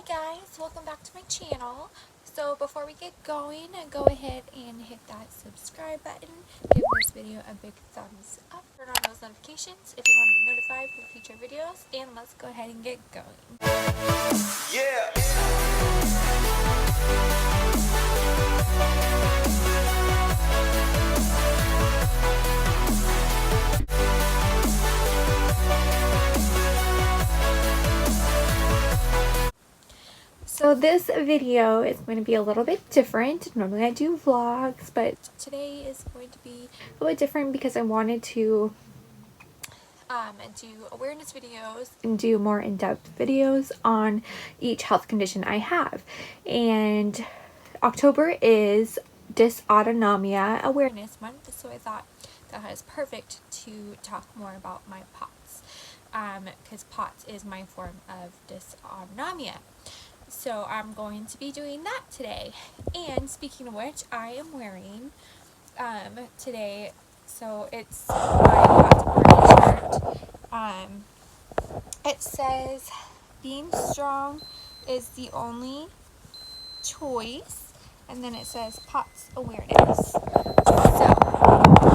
guys, welcome back to my channel. So before we get going, go ahead and hit that subscribe button, give this video a big thumbs up, turn on those notifications if you want to be notified for future videos, and let's go ahead and get going. Yeah. So this video is going to be a little bit different. Normally I do vlogs, but today is going to be a little bit different because I wanted to do awareness videos and do more in-depth videos on each health condition I have. And October is Dysautonomia Awareness Month, so I thought that was perfect to talk more about my POTS, because POTS is my form of dysautonomia. So I'm going to be doing that today. And speaking of which, I am wearing today, so it's my hot shirt. It says being strong is the only choice, and then it says POTS awareness. So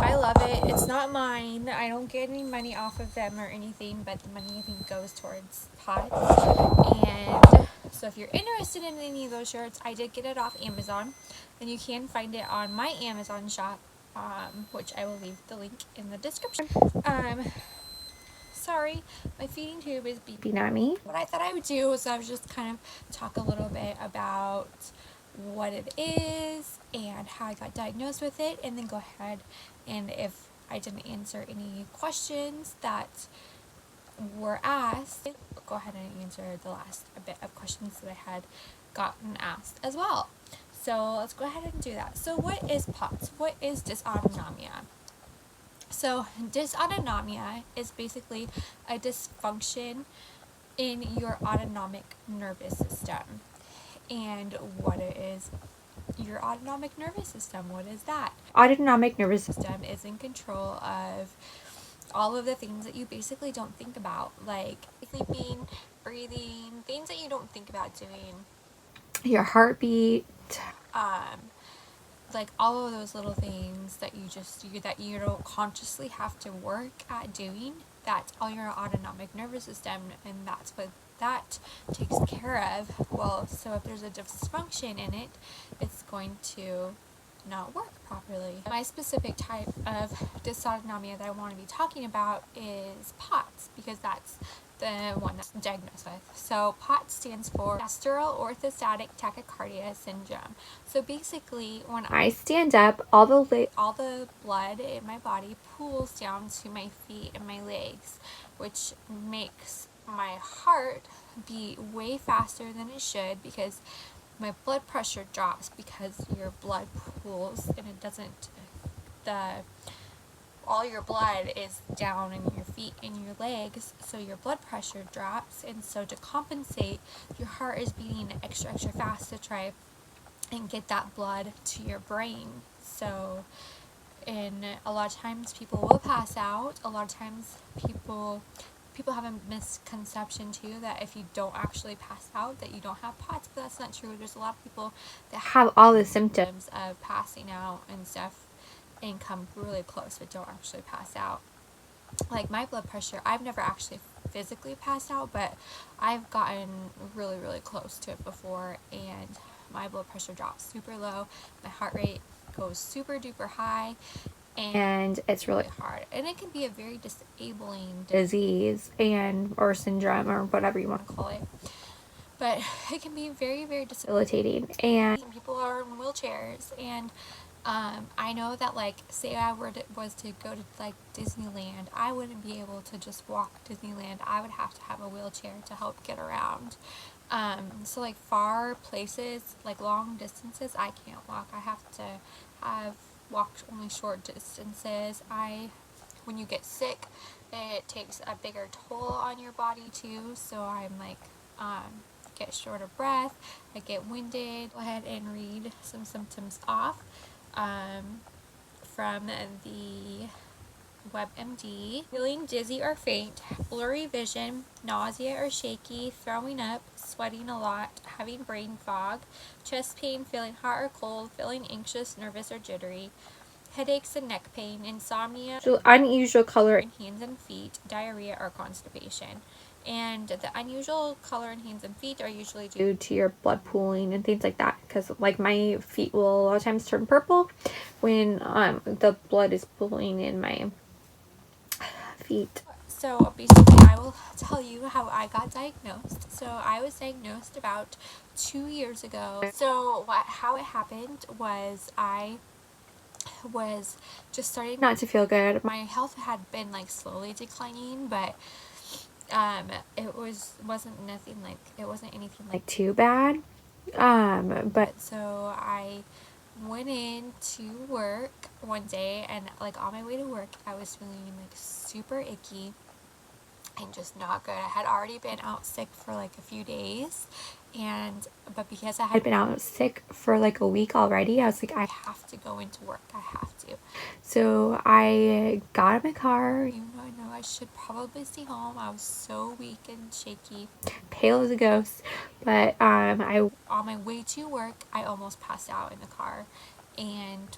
I love it. It's not mine. I don't get any money off of them or anything, but the money I think goes towards POTS. And so if you're interested in any of those shirts, I did get it off Amazon, and you can find it on my Amazon shop, which I will leave the link in the description. Sorry, my feeding tube is beeping at me. What I thought I would do was I would just kind of talk a little bit about what it is and how I got diagnosed with it, and then go ahead and if I didn't answer any questions that were asked, go ahead and answer the last bit of questions that I had gotten asked as well. So let's go ahead and do that. So what is POTS? What is dysautonomia? So dysautonomia is basically a dysfunction in your autonomic nervous system. And what is your autonomic nervous system? What is that? Autonomic nervous system is in control of all of the things that you basically don't think about, like sleeping, breathing, things that you don't think about doing, your heartbeat, like all of those little things that you don't consciously have to work at doing. That's all your autonomic nervous system, and that's what that takes care of. Well, so if there's a dysfunction in it, it's going to not work properly. My specific type of dysautonomia that I want to be talking about is POTS, because that's the one that's diagnosed with. So POTS stands for postural orthostatic tachycardia syndrome. So basically, when I stand up, all the blood in my body pools down to my feet and my legs, which makes my heart beat way faster than it should, because my blood pressure drops because your blood pools and it doesn't, all your blood is down in your feet and your legs, so your blood pressure drops, and so to compensate, your heart is beating extra fast to try and get that blood to your brain. So, and a lot of times people will pass out. A lot of times people have a misconception too that if you don't actually pass out that you don't have POTS, but that's not true. There's a lot of people that have all the symptoms of passing out and stuff and come really close but don't actually pass out. Like my blood pressure, I've never actually physically passed out, but I've gotten really close to it before, and my blood pressure drops super low, my heart rate goes super duper high, and it's really hard, and it can be a very disabling disease or syndrome or whatever you want to call it, but it can be very debilitating, and some people are in wheelchairs. And I know that, like, say I was to go to like Disneyland, I wouldn't be able to just walk Disneyland. I would have to have a wheelchair to help get around. So like far places, like long distances, I can't walk. I have to have walked only short distances. When you get sick, it takes a bigger toll on your body too. So I'm like, get short of breath, I get winded. Go ahead and read some symptoms off from the WebMD. Feeling dizzy or faint, blurry vision, nausea or shaky, throwing up, sweating a lot, having brain fog, chest pain, feeling hot or cold, feeling anxious, nervous, or jittery, headaches and neck pain, insomnia, unusual color in hands and feet, diarrhea, or constipation. And the unusual color in hands and feet are usually due to your blood pooling and things like that, because like my feet will a lot of times turn purple when the blood is pooling in my feet. So basically I will tell you how I got diagnosed. So I was diagnosed about 2 years ago. So how it happened was I was just starting not to feel good. My health had been like slowly declining, but it wasn't anything like too bad. But so I went in to work one day, and like on my way to work I was feeling like super icky and just not good. I had already been out sick for like a few days, but because I had been out sick for like a week already, I was like, I have to go into work. I have to. So I got in my car, even though I know I should probably stay home. I was so weak and shaky, pale as a ghost. But I on my way to work, I almost passed out in the car, and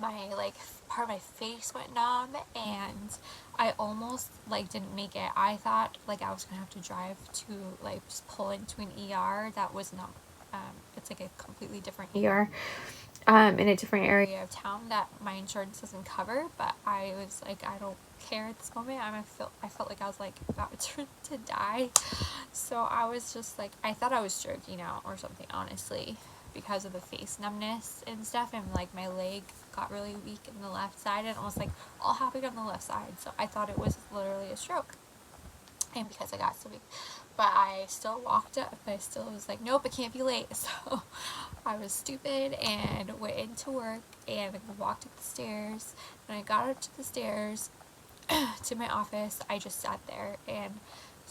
my like part of my face went numb, and I almost like didn't make it. I thought like I was gonna have to drive to like just pull into an ER that was not it's like a completely different ER in a different area of town that my insurance doesn't cover. But I was like, I don't care at this moment. I felt like I was like about to die. So I was just like, I thought I was stroking out or something, honestly, because of the face numbness and stuff, and like my leg got really weak in the left side, and it was like all happened on the left side. So I thought it was literally a stroke, and because I got so weak. But I still walked up. I still was like, nope, it can't be late. So I was stupid and went into work and walked up the stairs. When I got up to the stairs to my office, I just sat there and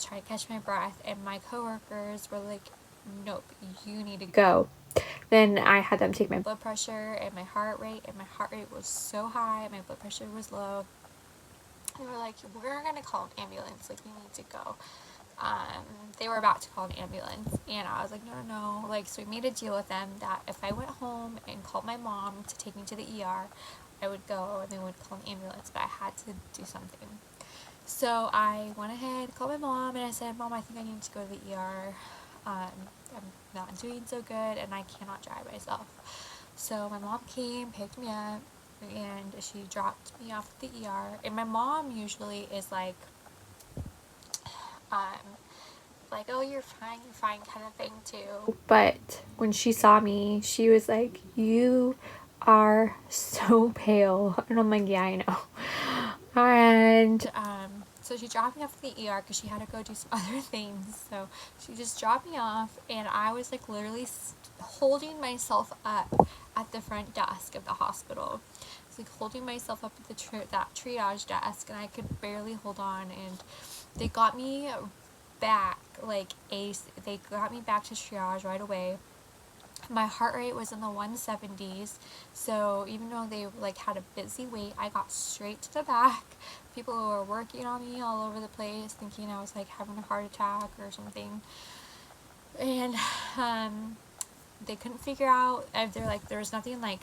tried to catch my breath. And my coworkers were like, nope, you need to go. Then I had them take my blood pressure and my heart rate, and my heart rate was so high, my blood pressure was low. They were like, we're gonna call an ambulance, like, you need to go. They were about to call an ambulance, and I was like, no, like, so we made a deal with them that if I went home and called my mom to take me to the ER, I would go and they would call an ambulance, but I had to do something. So I went ahead, called my mom, and I said, Mom, I think I need to go to the ER. I'm not doing so good, and I cannot drive myself. So my mom came, picked me up, and she dropped me off at the ER. And my mom usually is like, oh, you're fine, kind of thing too. But when she saw me, she was like, you are so pale. And I'm like, yeah, I know. And so she dropped me off at the ER because she had to go do some other things. So she just dropped me off, and I was like literally holding myself up at the front desk of the hospital. I was like holding myself up at that triage desk, and I could barely hold on. And they got me back they got me back to triage right away. My heart rate was in the 170s, so even though they like had a busy wait, I got straight to the back. People were working on me all over the place, thinking I was like having a heart attack or something, and they couldn't figure out. They're like, there's nothing like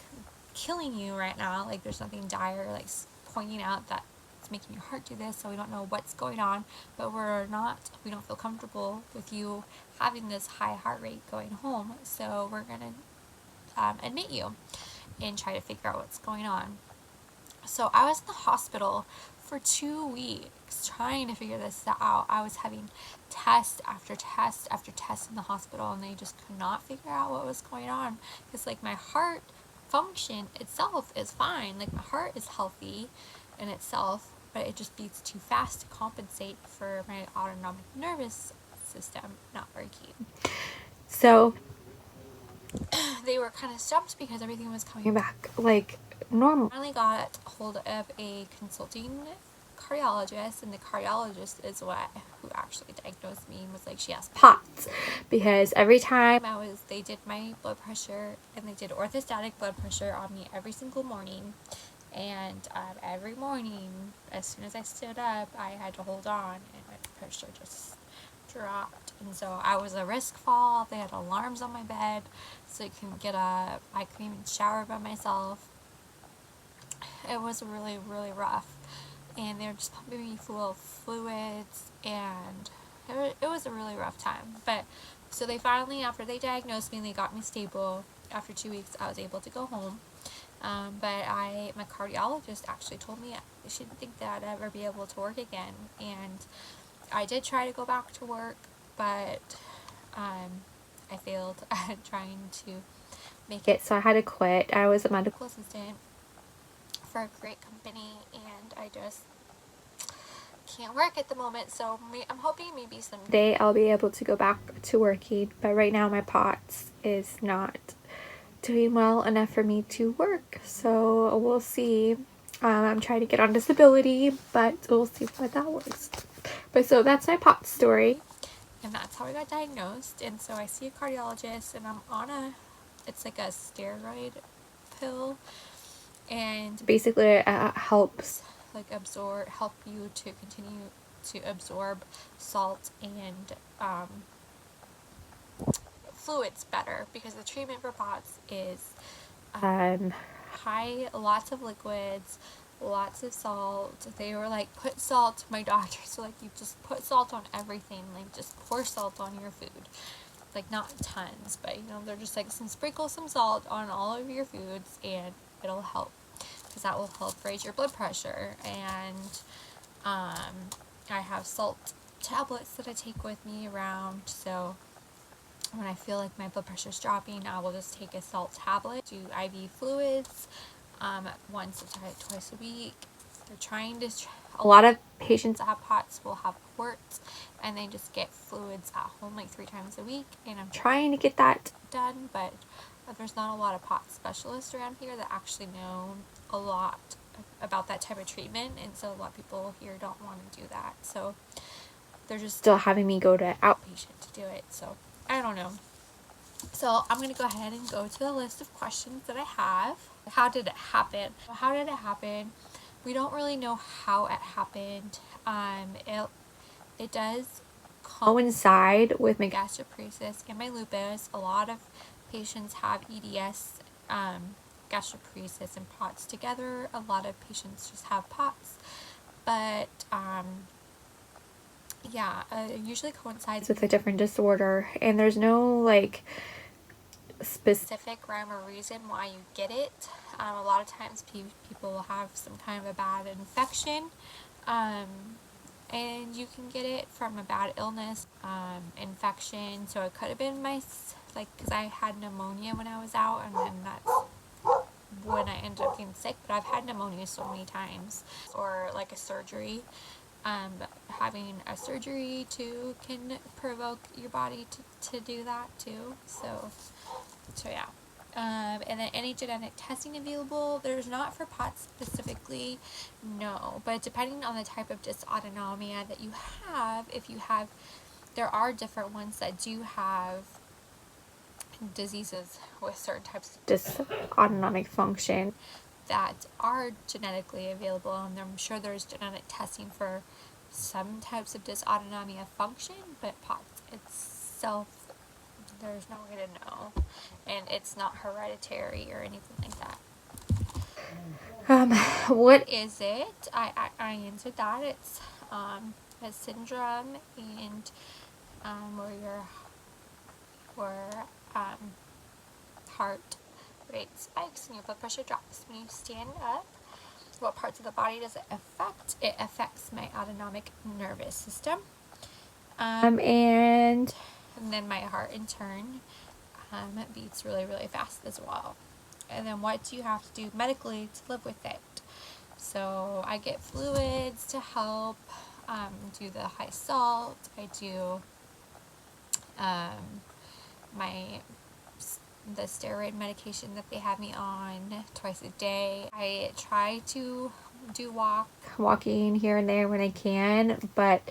killing you right now, like there's nothing dire like pointing out that it's making your heart do this, so we don't know what's going on, but we don't feel comfortable with you having this high heart rate going home, so we're gonna admit you and try to figure out what's going on. So I was in the hospital for 2 weeks trying to figure this out. I was having test after test after test in the hospital, and they just could not figure out what was going on, because like my heart function itself is fine, like my heart is healthy in itself, but it just beats too fast to compensate for my autonomic nervous system not working. So they were kind of stumped because everything was coming back like normal. I finally got hold of a consulting cardiologist, and the cardiologist is who actually diagnosed me, and was like, she has POTS, because every time they did my blood pressure, and they did orthostatic blood pressure on me every single morning, and every morning as soon as I stood up I had to hold on, and my pressure just dropped, and so I was a risk fall. They had alarms on my bed, so I couldn't get up. I couldn't even shower by myself. It was really, really rough, and they were just pumping me full of fluids, and it was a really rough time. But so they finally, after they diagnosed me and they got me stable, after 2 weeks I was able to go home. But my cardiologist actually told me she didn't think that I'd ever be able to work again, and I did try to go back to work, but I failed at trying to make it, so I had to quit. I was a medical assistant for a great company, and I just can't work at the moment, so I'm hoping maybe someday I'll be able to go back to working, but right now my POTS is not doing well enough for me to work, so we'll see. I'm trying to get on disability, but we'll see what that works. But so that's my POTS story, and that's how I got diagnosed. And so I see a cardiologist, and I'm on it's like a steroid pill, and basically it helps like help you to continue to absorb salt and fluids better, because the treatment for POTS is lots of liquids, lots of salt. They were like, put salt, my doctors were like, you just put salt on everything, like just pour salt on your food, like not tons, but they're just like, sprinkle some salt on all of your foods and it'll help, because that will help raise your blood pressure. And I have salt tablets that I take with me around, so when I feel like my blood pressure is dropping, I will just take a salt tablet. Do IV fluids once or twice a week. They're trying to a lot of patients that have POTS will have quarts, and they just get fluids at home like 3 times a week, and I'm trying to get that done, but there's not a lot of POTS specialists around here that actually know a lot about that type of treatment, and so a lot of people here don't want to do that, so they're just still having me go to outpatient to do it. So I don't know. So I'm going to go ahead and go to the list of questions that I have. How did it happen? How did it happen? We don't really know how it happened. It does coincide with my gastroparesis and my lupus. A lot of patients have EDS, gastroparesis, and POTS together. A lot of patients just have POTS. But yeah, it usually coincides with a different disorder, and there's no like specific rhyme or reason why you get it. A lot of times people will have some kind of a bad infection, and you can get it from a bad illness, infection. So it could have been because I had pneumonia when I was out, and then that's when I ended up getting sick. But I've had pneumonia so many times, or like a surgery. Having a surgery too can provoke your body to do that too. So yeah. And then any genetic testing available, there's not for POTS specifically, no, but depending on the type of dysautonomia that you have, there are different ones that do have diseases with certain types of dysautonomic function that are genetically available, and I'm sure there's genetic testing for some types of dysautonomia function, but POTS itself, there's no way to know, and it's not hereditary or anything like that. What is it? I answered that. It's a syndrome, and where heart rate spikes and your blood pressure drops when you stand up. What parts of the body does it affect? It affects my autonomic nervous system, and then my heart in turn beats really, really fast as well. And then what do you have to do medically to live with it? So I get fluids to help, do the high salt. I do the steroid medication that they have me on twice a day. I try to do walking here and there when I can, but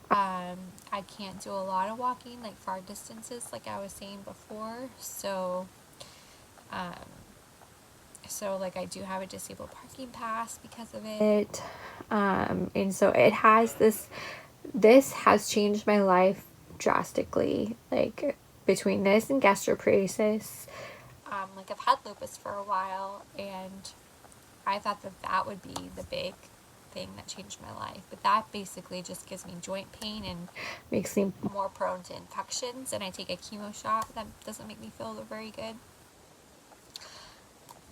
I can't do a lot of walking, like far distances, like I was saying before. So like I do have a disabled parking pass because of it. And so it has this has changed my life drastically, like between this and gastroparesis. Like I've had lupus for a while, and I thought that that would be the big thing that changed my life, but that basically just gives me joint pain and makes me more prone to infections, and I take a chemo shot that doesn't make me feel very good.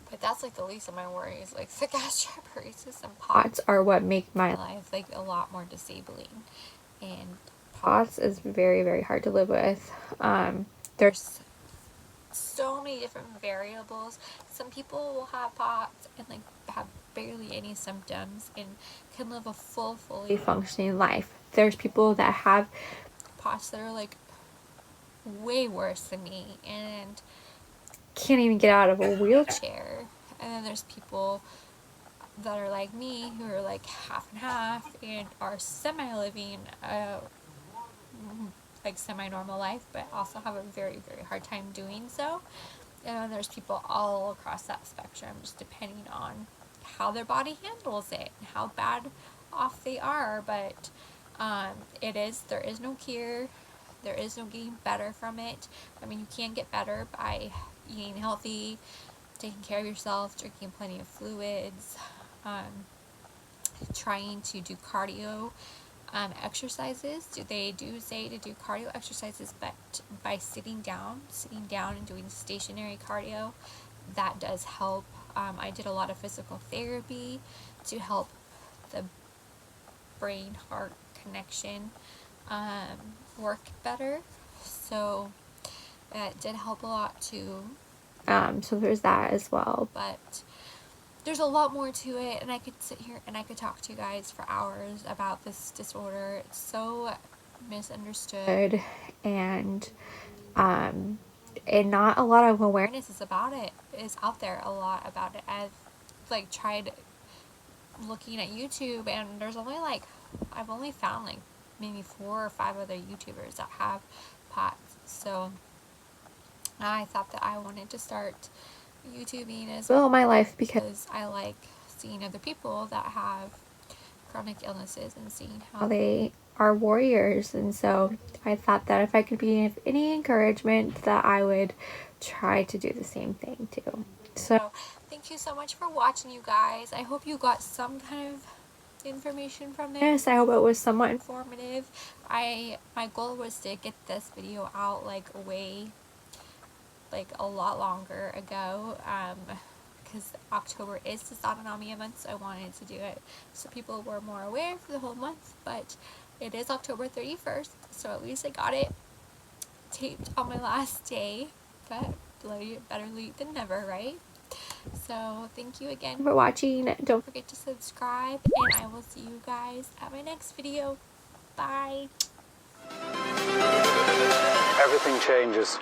But that's like the least of my worries. Like the gastroparesis and POTS are what make my life like a lot more disabling, and POTS is very, very hard to live with. There's so many different variables. Some people will have POTS and like have barely any symptoms and can live a fully functioning life. There's people that have POTS that are like way worse than me and can't even get out of a wheelchair. And then there's people that are like me who are like half and half and are semi-living like semi-normal life, but also have a very, very hard time doing so. And then there's people all across that spectrum, just depending on how their body handles it and how bad off they are. But there is no cure. There is no getting better from it. I mean, you can get better by eating healthy, taking care of yourself, drinking plenty of fluids, trying to do cardio exercises. They do say to do cardio exercises, but by sitting down and doing stationary cardio, that does help. I did a lot of physical therapy to help the brain-heart connection work better, so it did help a lot too. So there's that as well. But there's a lot more to it, and I could sit here and I could talk to you guys for hours about this disorder. It's so misunderstood, and not a lot of awareness is about it, is out there a lot about it. I've like tried looking at YouTube, and there's only like, I've only found like maybe 4 or 5 other YouTubers that have POTS. So I thought that I wanted to start YouTubing as well in my life because I like seeing other people that have chronic illnesses and seeing how they are warriors. And so I thought that if I could be of any encouragement, that I would try to do the same thing too. So thank you so much for watching, you guys. I hope you got some kind of information from this. Yes, I hope it was somewhat informative. My goal was to get this video out like a lot longer ago, because October is Dysautonomia Month, so I wanted to do it so people were more aware for the whole month. But it is October 31st, so at least I got it taped on my last day. But better late than never, right? So thank you again for watching. Don't forget to subscribe, and I will see you guys at my next video. Bye. Everything changes.